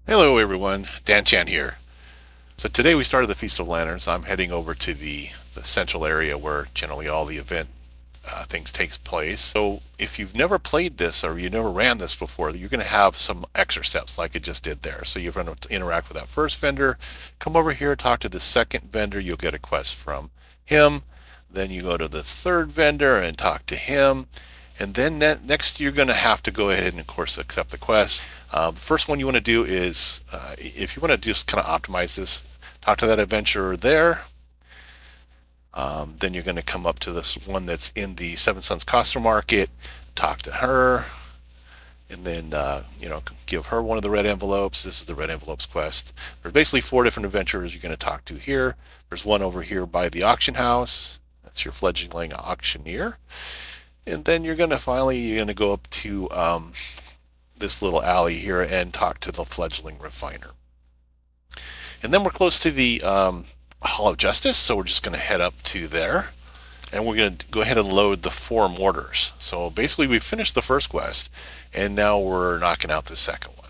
Hello everyone, Dan Chan here. So today we started the Feast of Lanterns. I'm heading over to the central area where generally all the event things takes place. So if you've never played this or you never ran this before, you're going to have some extra steps like it just did there. So you're going to interact with that first vendor, come over here, talk to the second vendor, you'll get a quest from him. Then you go to the third vendor and talk to him. And then next, you're going to have to go ahead and, of course, accept the quest. The first one you want to do is, if you want to just kind of optimize this, talk to that adventurer there. Then you're going to come up to this one that's in the Seven Sons Costume Market, talk to her, and then give her one of the red envelopes. This is the red envelopes quest. There's basically 4 different adventurers you're going to talk to here. There's one over here by the auction house. That's your fledgling auctioneer. And then you're going to go up to this little alley here and talk to the fledgling refiner. And then we're close to the Hall of Justice, so we're just going to head up to there. And we're going to go ahead and load the 4 mortars. So basically we've finished the first quest, and now we're knocking out the second one.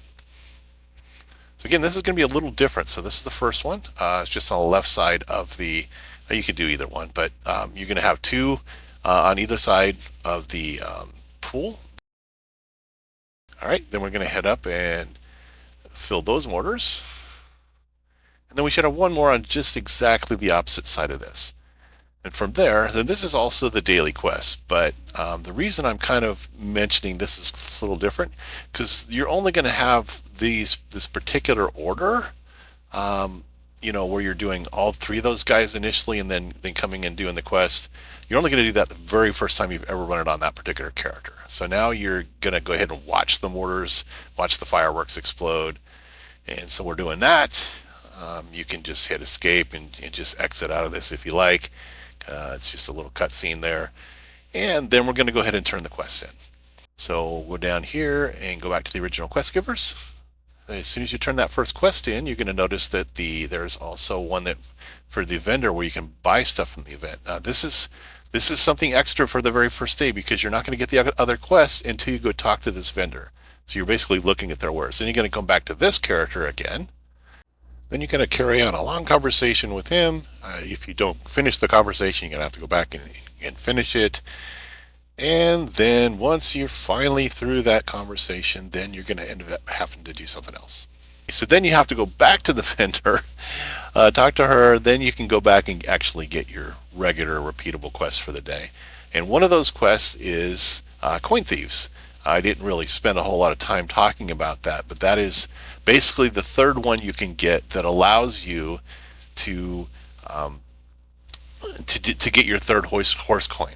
So again, this is going to be a little different. So this is the first one. It's just on the left side of the, you could do either one, but you're going to have 2 on either side of the pool. All right, then we're going to head up and fill those mortars. And then we should have 1 more on just exactly the opposite side of this. And from there, then this is also the daily quest. But the reason I'm kind of mentioning this is a little different, because you're only going to have this particular order, where you're doing all 3 of those guys initially and then coming and doing the quest. You're only going to do that the very first time you've ever run it on that particular character. So now you're going to go ahead and watch the mortars, watch the fireworks explode. And so we're doing that. You can just hit escape and just exit out of this if you like. It's just a little cutscene there. And then we're going to go ahead and turn the quests in. So we'll go down here and go back to the original quest givers. As soon as you turn that first quest in, you're going to notice that there's also one that for the vendor where you can buy stuff from the event. This is something extra for the very first day because you're not going to get the other quests until you go talk to this vendor. So you're basically looking at their wares. Then you're going to come back to this character again. Then you're going to carry on a long conversation with him. If you don't finish the conversation, you're going to have to go back and finish it. And then once you're finally through that conversation, then you're going to end up having to do something else. So then you have to go back to the vendor, talk to her, then you can go back and actually get your regular repeatable quests for the day. And one of those quests is coin thieves. I didn't really spend a whole lot of time talking about that, but that is basically the third one you can get that allows you to get your third horse coin.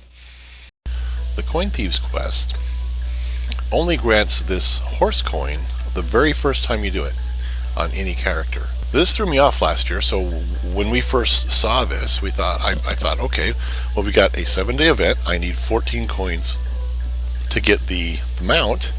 The Coin Thieves quest only grants this horse coin the very first time you do it on any character. This threw me off last year, so when we first saw this, I thought, okay, well, we got a 7-day event. I need 14 coins to get the mount,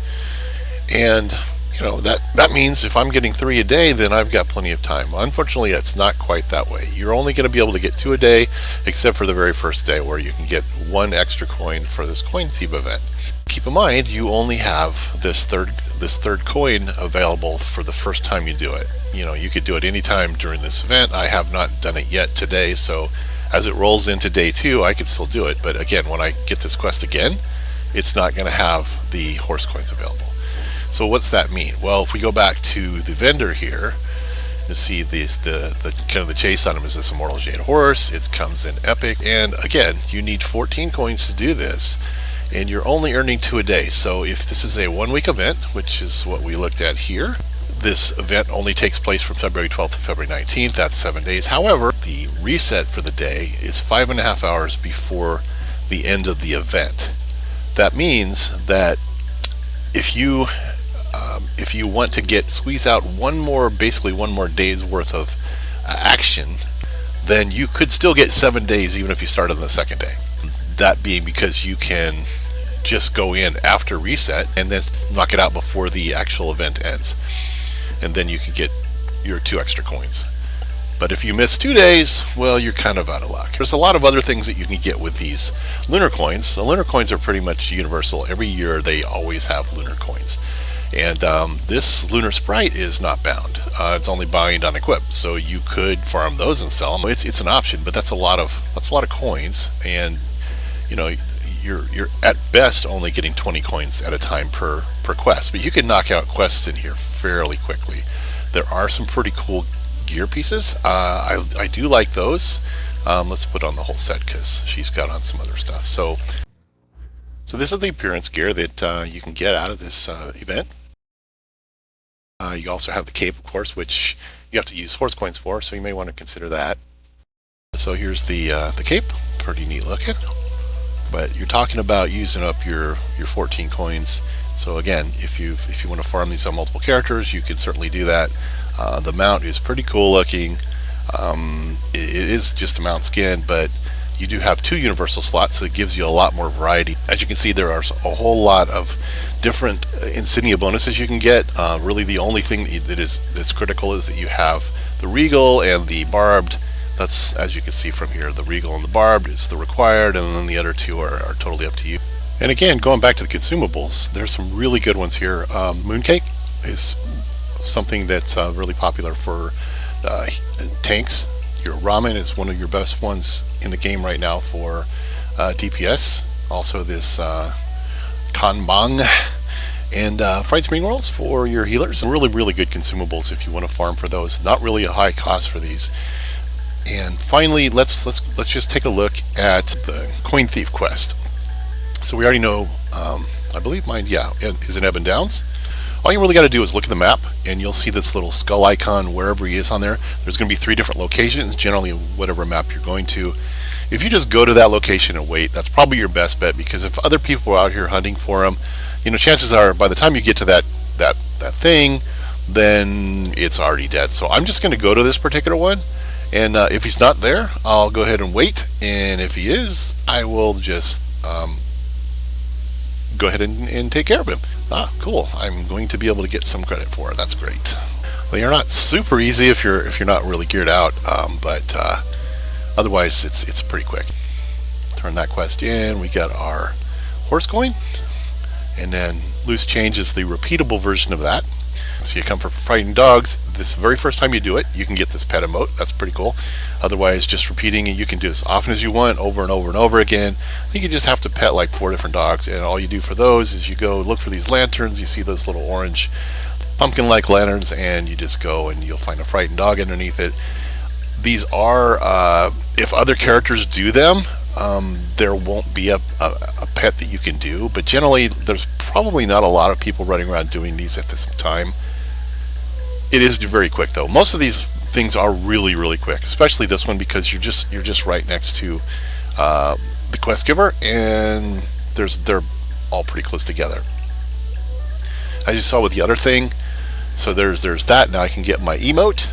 and that means if I'm getting 3 a day, then I've got plenty of time. Unfortunately, it's not quite that way. You're only going to be able to get 2 a day, except for the very first day where you can get 1 extra coin for this coin thief event. Keep in mind, you only have this third coin available for the first time you do it. You could do it anytime during this event. I have not done it yet today, so as it rolls into day 2, I could still do it. But again, when I get this quest again, it's not going to have the horse coins available. So what's that mean? Well, if we go back to the vendor here, you see the kind of the chase on him is this Immortal Jade horse. It comes in epic, and again, you need 14 coins to do this, and you're only earning 2 a day. So if this is a 1-week event, which is what we looked at here, this event only takes place from February 12th to February 19th. That's 7 days. However, the reset for the day is 5.5 hours before the end of the event. That means that if you want to squeeze out one more day's worth of action, then you could still get 7 days even if you start on the second day. That being because you can just go in after reset and then knock it out before the actual event ends, and then you can get your 2 extra coins. But if you miss 2 days, well, you're kind of out of luck. There's a lot of other things that you can get with these lunar coins. The lunar coins are pretty much universal. Every year they always have lunar coins. And this lunar sprite is not bound. It's only bind on equip, so you could farm those and sell them. It's an option, but that's a lot of coins, and you know you're at best only getting 20 coins at a time per quest. But you can knock out quests in here fairly quickly. There are some pretty cool gear pieces. I do like those. Let's put on the whole set because she's got on some other stuff. So this is the appearance gear that you can get out of this event. You also have the cape, of course, which you have to use horse coins for, so you may want to consider that. So here's the cape, pretty neat looking. But you're talking about using up your 14 coins. So again, if you want to farm these on multiple characters, you can certainly do that. The mount is pretty cool looking. It is just a mount skin, but you do have 2 universal slots, so it gives you a lot more variety. As you can see, there are a whole lot of different insignia bonuses you can get. Really, the only thing that's critical is that you have the regal and the barbed. That's, as you can see from here, the regal and the barbed is the required, and then the other 2 are totally up to you. And again, going back to the consumables, there's some really good ones here. Mooncake is something that's really popular for tanks. Your ramen is one of your best ones in the game right now for DPS. Also this kanbang and fried spring rolls for your healers. And really good consumables if you want to farm for those. Not really a high cost for these. And finally, let's just take a look at the Coin Thief quest. So we already know, I believe mine, yeah, is in Ebon Downs. All you really got to do is look at the map, and you'll see this little skull icon wherever he is on there. There's going to be 3 different locations, generally whatever map you're going to. If you just go to that location and wait, that's probably your best bet, because if other people are out here hunting for him, you know, chances are by the time you get to that thing, then it's already dead. So I'm just going to go to this particular one, and if he's not there, I'll go ahead and wait, and if he is, I will just go ahead and take care of him. Ah, cool. I'm going to be able to get some credit for it. That's great. Well, you're not super easy if you're not really geared out, but otherwise it's pretty quick. Turn that quest in. We got our horse coin, and then loose change is the repeatable version of that. So you come for fighting dogs. This very first time you do it, you can get this pet emote. That's pretty cool. Otherwise, just repeating it, you can do as often as you want, over and over and over again. I think you just have to pet like 4 different dogs, and all you do for those is you go look for these lanterns. You see those little orange pumpkin-like lanterns, and you just go and you'll find a frightened dog underneath it. These are, if other characters do them, there won't be a pet that you can do, but generally there's probably not a lot of people running around doing these at this time. It is very quick though. Most of these things are really quick, especially this one, because you're just right next to the quest giver, and they're all pretty close together. As you saw with the other thing, so there's that. Now I can get my emote,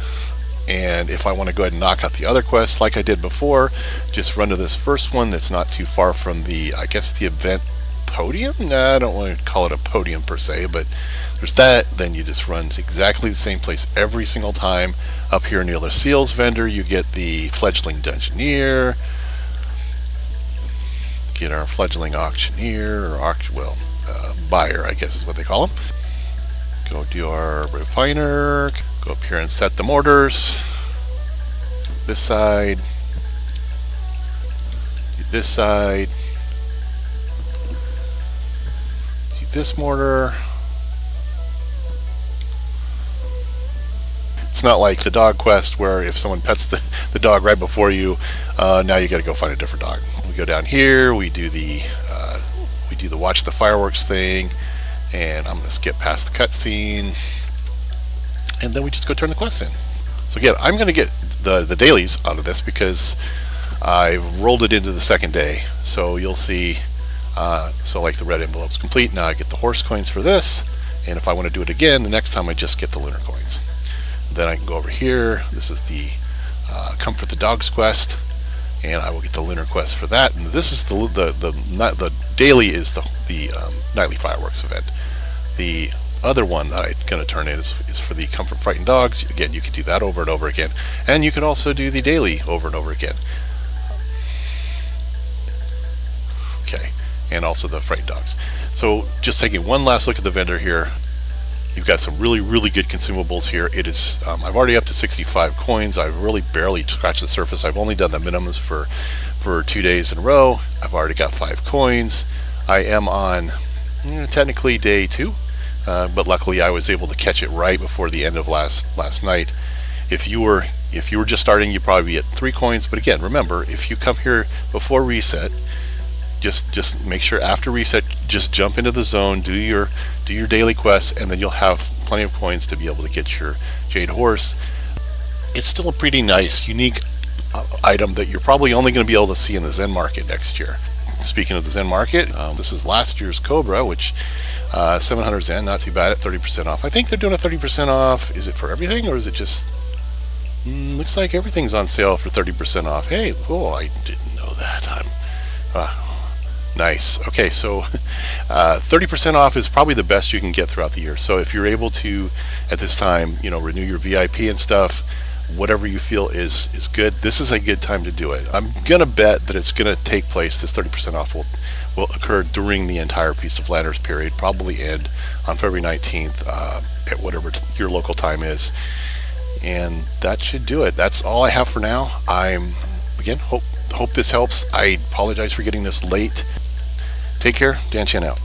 and if I want to go ahead and knock out the other quests like I did before, just run to this first one that's not too far from the, I guess, the event podium? Nah, I don't want to call it a podium per se, but there's that. Then you just run to exactly the same place every single time. Up here near the seals vendor, you get the fledgling dungeoneer, get our fledgling auctioneer, or buyer, I guess is what they call them. Go do our refiner, go up here and set the mortars. This side, do this side, do this mortar. It's not like the dog quest where if someone pets the dog right before you, now you got to go find a different dog. We go down here, we do the watch the fireworks thing, and I'm going to skip past the cutscene, and then we just go turn the quest in. So again, I'm going to get the dailies out of this because I've rolled it into the second day. So you'll see, so like the red envelope's complete. Now I get the horse coins for this, and if I want to do it again, the next time I just get the lunar coins. Then I can go over here. This is the Comfort the Dogs quest, and I will get the lunar quest for that. And this is the daily is the nightly fireworks event. The other one that I'm going to turn in is for the Comfort Frightened Dogs. Again, you can do that over and over again, and you can also do the daily over and over again. Okay, and also the Frightened Dogs. So just taking one last look at the vendor here. You've got some really good consumables here. It is I've already up to 65 coins. I've really barely scratched the surface. I've only done the minimums for 2 days in a row. I've already got 5 coins. I am on technically day 2, but luckily I was able to catch it right before the end of last night. If you were just starting, you'd probably be at 3 coins. But again, remember, if you come here before reset, just make sure after reset, just jump into the zone, do your daily quests, and then you'll have plenty of coins to be able to get your Jade Horse. It's still a pretty nice, unique item that you're probably only going to be able to see in the Zen Market next year. Speaking of the Zen Market, this is last year's Cobra, which 700 Zen, not too bad at 30% off. I think they're doing a 30% off. Is it for everything, or is it just... looks like everything's on sale for 30% off. Hey, cool, I didn't know that. Nice. Okay, so 30% off is probably the best you can get throughout the year. So if you're able to, at this time, renew your VIP and stuff, whatever you feel is good, this is a good time to do it. I'm going to bet that it's going to take place, this 30% off will occur during the entire Feast of Lanterns period, probably end on February 19th at whatever your local time is. And that should do it. That's all I have for now. Hope this helps. I apologize for getting this late. Take care. Dan Chen out.